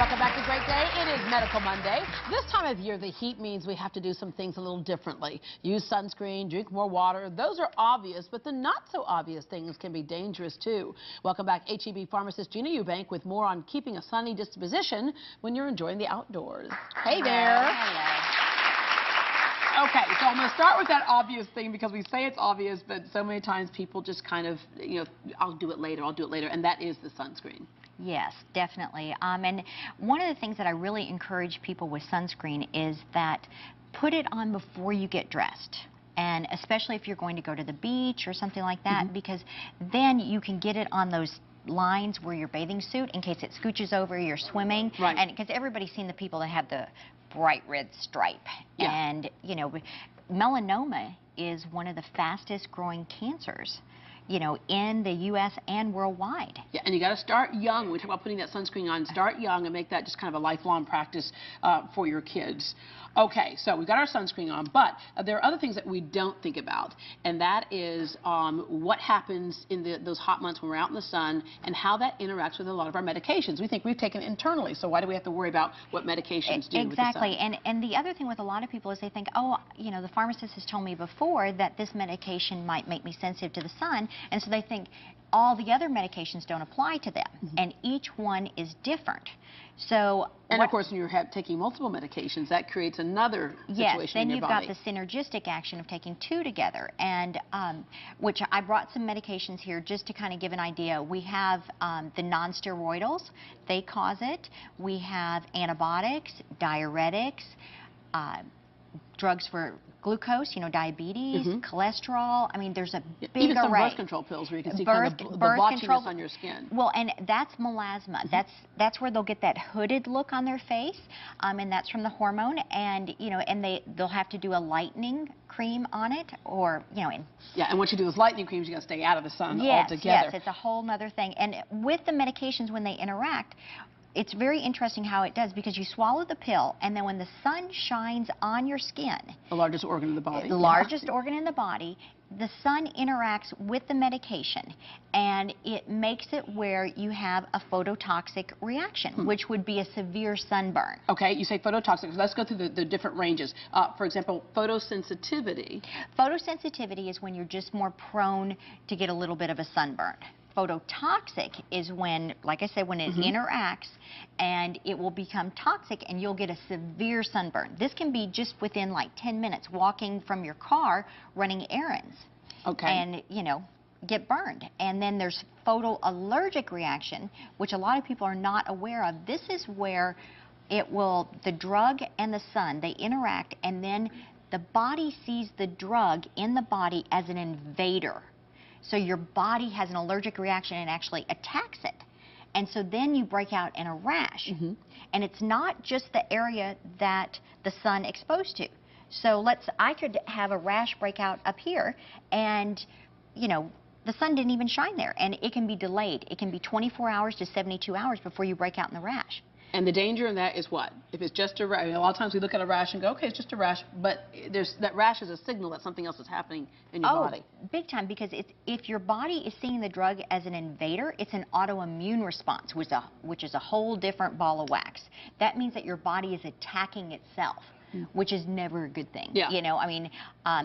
Welcome back to Great Day. It is Medical Monday. This time of year, the heat means we have to do some things a little differently. Use sunscreen, drink more water. Those are obvious, but the not so obvious things can be dangerous too. Welcome back, HEB pharmacist Gina Eubank with more on keeping a sunny disposition when you're enjoying the outdoors. Hey there. Hello. Okay, so I'm going to start with that obvious thing because we say it's obvious, but so many times people just kind of, I'll do it later, and that is the sunscreen. Yes, definitely. And one of the things that I really encourage people with sunscreen is that put it on before you get dressed. And especially if you're going to go to the beach or something like that, because then you can get it on those lines where your bathing suit, in case it scooches over, you're swimming. Right. And because everybody's seen the people that have the bright red stripe. Yeah. And, melanoma is one of the fastest growing cancers, in the U.S. and worldwide. Yeah, and you got to start young. We talk about putting that sunscreen on. Start young and make that just kind of a lifelong practice for your kids. Okay, so we've got our sunscreen on, but there are other things that we don't think about, and that is what happens in those hot months when we're out in the sun and how that interacts with a lot of our medications. We think we've taken it internally, so why do we have to worry about what medications do with the sun? Exactly, and the other thing with a lot of people is they think, oh, the pharmacist has told me before that this medication might make me sensitive to the sun, and so they think all the other medications don't apply to them, and each one is different. So, and of course, when you're taking multiple medications, that creates another situation in your body. Yes, then you've got the synergistic action of taking two together, and which I brought some medications here just to kind of give an idea. We have the non-steroidals; they cause it. We have antibiotics, diuretics, drugs for glucose, diabetes, cholesterol. I mean, there's a big even some array. Birth control pills where you can see kind of the blotchiness on your skin. Well, and that's melasma. That's where they'll get that hooded look on their face, and that's from the hormone. And and they'll have to do a lightening cream on it, or yeah, and once you do those lightening creams, you got to stay out of the sun altogether. Yes, it's a whole nother thing. And with the medications, when they interact, it's very interesting how it does, because you swallow the pill, and then when the sun shines on your skin, the largest organ in the body, organ in the body, the sun interacts with the medication, and it makes it where you have a phototoxic reaction, which would be a severe sunburn. Okay, you say phototoxic. Let's go through the different ranges. For example, photosensitivity. Photosensitivity is when you're just more prone to get a little bit of a sunburn. Phototoxic is when, like I said, when it interacts and it will become toxic and you'll get a severe sunburn. This can be just within like 10 minutes walking from your car, running errands. Okay. And, get burned. And then there's photoallergic reaction, which a lot of people are not aware of. This is where the drug and the sun, they interact, and then the body sees the drug in the body as an invader. So your body has an allergic reaction and actually attacks it. And so then you break out in a rash. And it's not just the area that the sun exposed to. So I could have a rash break out up here, and, the sun didn't even shine there. And it can be delayed. It can be 24 hours to 72 hours before you break out in the rash. And the danger in that is what? If it's just a rash, a lot of times we look at a rash and go, okay, it's just a rash, but that rash is a signal that something else is happening in your body. Oh, big time, because if your body is seeing the drug as an invader, it's an autoimmune response, which is a whole different ball of wax. That means that your body is attacking itself, which is never a good thing. Yeah.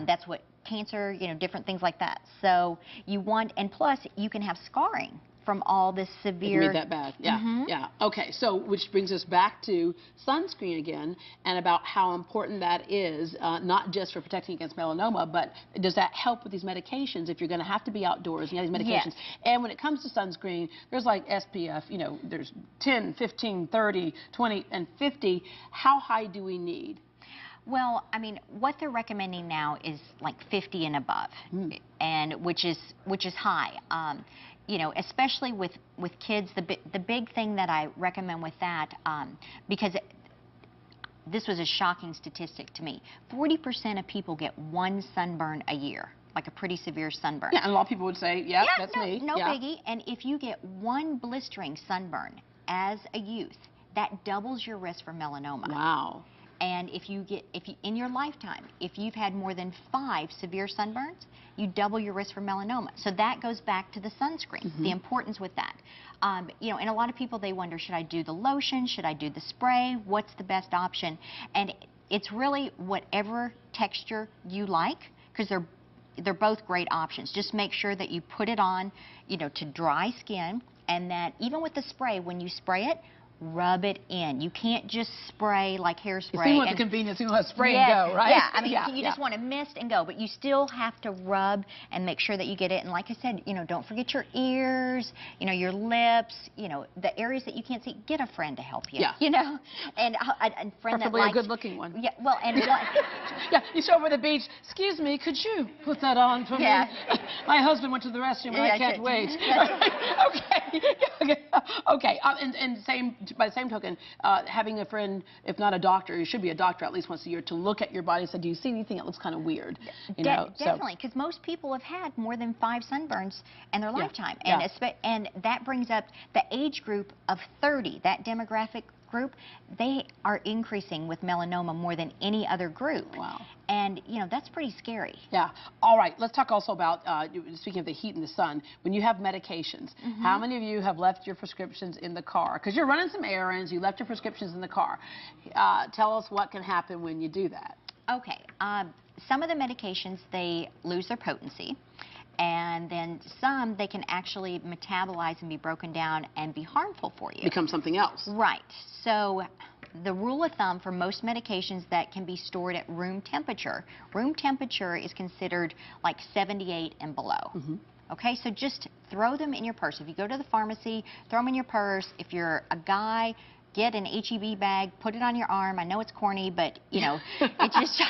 That's what cancer, different things like that. So and plus you can have scarring from all this severe... It can be that bad, yeah, yeah. Okay, so which brings us back to sunscreen again, and about how important that is, not just for protecting against melanoma, but does that help with these medications if you're going to have to be outdoors and you have these medications? Yes. And when it comes to sunscreen, there's like SPF, there's 10, 15, 30, 20, and 50. How high do we need? Well, what they're recommending now is like 50 and above, and which is high. Especially with kids, the big thing that I recommend with that, because this was a shocking statistic to me, 40% of people get one sunburn a year, like a pretty severe sunburn. Yeah, and a lot of people would say, yeah, that's me. No biggie. And if you get one blistering sunburn as a youth, that doubles your risk for melanoma. Wow. And in your lifetime, if you've had more than 5 severe sunburns, you double your risk for melanoma. So that goes back to the sunscreen, the importance with that. You know, and a lot of people, they wonder, should I do the lotion? Should I do the spray? What's the best option? And it's really whatever texture you like, because they're both great options. Just make sure that you put it on, you know, to dry skin, and that even with the spray, when you spray it, rub it in. You can't just spray like hairspray. You want the convenience, you want to spray and go, right? Yeah, I mean, you just want to mist and go, but you still have to rub and make sure that you get it. And like I said, you know, don't forget your ears, you know, your lips, you know, the areas that you can't see. Get a friend to help you, you know, and a friend preferably that likes, a good-looking one. Yeah, well, and yeah, you show up at the beach. Excuse me, could you put that on for me? My husband went to the restroom and I can't wait. Okay. And by the same token, having a friend, if not a doctor, you should be a doctor at least once a year, to look at your body and say, do you see anything that looks kind of weird? You know? Definitely, because most people have had more than 5 sunburns in their lifetime. And that brings up the age group of 30, that demographic group. They are increasing with melanoma more than any other group. Wow. And, you know, that's pretty scary. Yeah. All right. Let's talk also about, speaking of the heat and the sun, when you have medications, how many of you have left your prescriptions in the car? Because you're running some errands, you left your prescriptions in the car. Tell us what can happen when you do that. Okay. Some of the medications, they lose their potency. And then some, they can actually metabolize and be broken down and be harmful for you. Become something else. Right. So the rule of thumb for most medications that can be stored at room temperature is considered like 78 and below. Okay, so just throw them in your purse. If you go to the pharmacy, throw them in your purse. If you're a guy, get an HEB bag, put it on your arm. I know it's corny, but, you know, it just...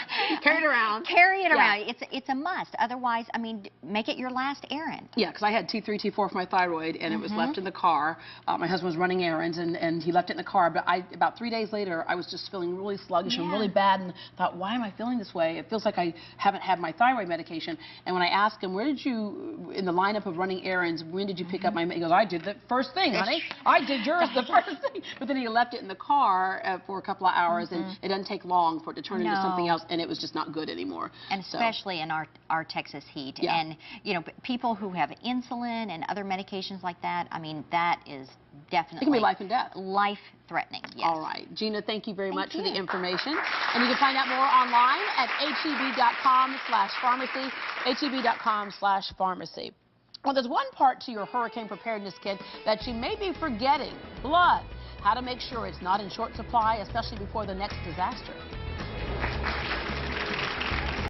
Carry it around. Carry it around. It's a must. Otherwise, I mean, make it your last errand. Yeah, because I had T3, T4 for my thyroid, and it was left in the car. My husband was running errands, and he left it in the car. But about 3 days later, I was just feeling really sluggish and really bad, and thought, why am I feeling this way? It feels like I haven't had my thyroid medication. And when I asked him, where did you, in the lineup of running errands, when did you pick up my... He goes, I did the first thing, honey. I did yours the first thing. But then he left it in the car for a couple of hours, and it doesn't take long for it to turn into something else, and it was just not good anymore. And especially in our Texas heat. And, you know, people who have insulin and other medications like that, I mean, that is definitely... It can be life and death. Life-threatening, yes. All right. Gina, thank you very much for the information. And you can find out more online at heb.com/pharmacy, heb.com/pharmacy. Well, there's one part to your hurricane preparedness kit that you may be forgetting: blood. How to make sure it's not in short supply, especially before the next disaster.